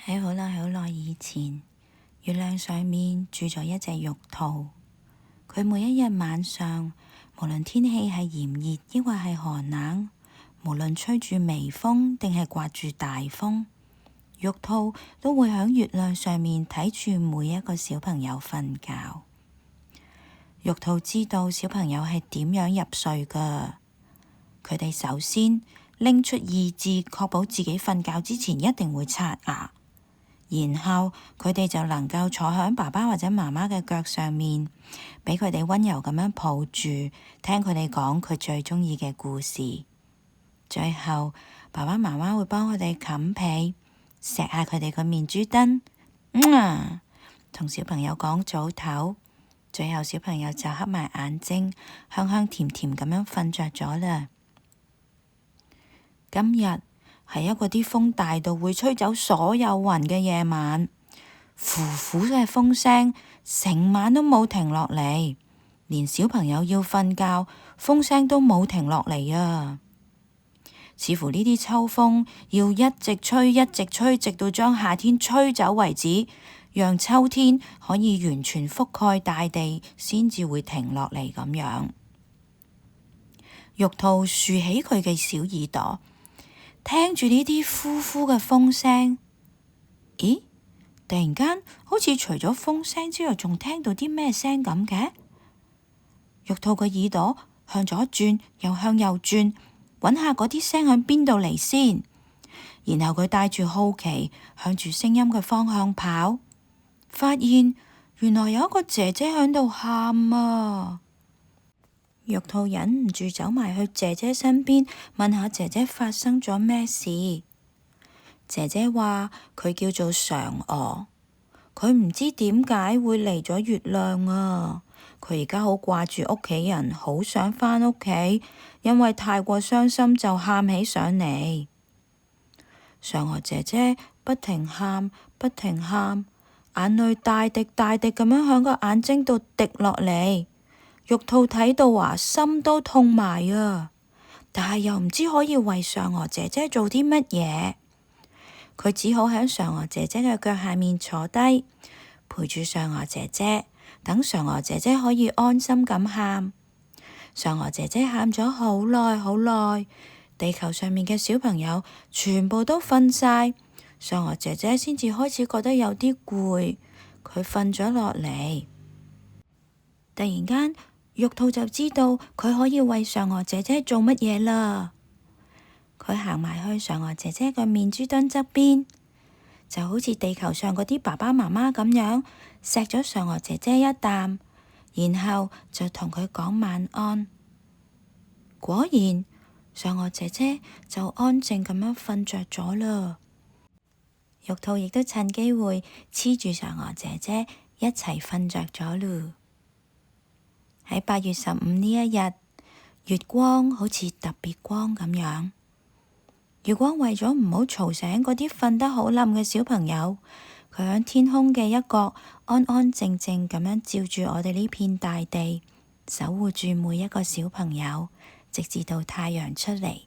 喺好耐好耐以前，月亮上面住咗一隻玉兔。佢每一日晚上，無論天氣係炎熱抑或係寒冷，無論吹住微風定係颳住大風，玉兔都會喺月亮上面睇住每一個小朋友瞓覺。玉兔知道小朋友係點樣入睡㗎。佢哋首先拎出意志，確保自己瞓覺之前一定會刷牙。然後佢哋就能夠坐喺爸爸或者媽媽嘅腳上面，畀佢哋溫柔咁樣抱住，聽佢哋講佢最鍾意嘅故事。最後，爸爸媽媽會幫佢哋冚被，錫下佢哋個面珠墩，同小朋友講早唞。最後小朋友就黑埋眼睛，香香甜甜咁樣瞓着咗啦。今日係一個啲風大到會吹走所有雲嘅夜晚，呼呼嘅風聲成晚都冇停落嚟，連小朋友要瞓覺，風聲都冇停落嚟啊！似乎呢啲秋風要一直吹，一直吹，直到將夏天吹走為止，讓秋天可以完全覆蓋大地，先至會停落嚟咁樣。玉兔豎起佢嘅小耳朵，聽住呢啲呼呼嘅風聲，咦？突然間好似除咗風聲之外，仲聽到啲咩聲咁嘅？玉兔個耳朵向左轉，又向右轉，揾下嗰啲聲響邊度嚟先。然後佢帶住好奇，向住聲音嘅方向跑，發現原來有一個姐姐喺度喊啊！玉兔忍唔住走埋去姐姐身邊，問下姐姐發生咗咩事。姐姐話佢叫做嫦娥，佢唔知點解會嚟咗月亮啊！佢而家好掛住屋企人，好想返屋企，因為太過傷心就喊起上嚟。嫦娥姐姐不停喊，不停喊，眼淚大滴大滴咁樣響個眼睛度滴落嚟。玉兔睇到話心都痛埋啊，但係又唔知可以為嫦娥姐姐做啲乜嘢。佢只好喺嫦娥姐姐嘅腳下面坐低，陪住嫦娥姐姐，等嫦娥姐姐可以安心咁喊。嫦娥姐姐喊咗好耐好耐，地球上面嘅小朋友全部都瞓晒，嫦娥姐姐先至開始覺得有啲攰，佢瞓咗落嚟。突然間，玉兔就知道佢可以為嫦娥姐姐做乜嘢啦。佢行埋去嫦娥姐姐個面珠墩側邊，就好似地球上嗰啲爸爸媽媽咁樣，錫咗嫦娥姐姐一啖，然後就同佢講晚安。果然，嫦娥姐姐就安靜咁樣瞓着咗啦。玉兔亦都趁機會黐住嫦娥姐姐一齊瞓着咗咯。喺8月15呢一日，月光好似特別光咁樣。月光為咗唔好嘈醒嗰啲瞓得好冧嘅小朋友，佢喺天空嘅一角安安靜靜咁樣照住我哋呢片大地，守護住每一個小朋友，直至到太陽出嚟。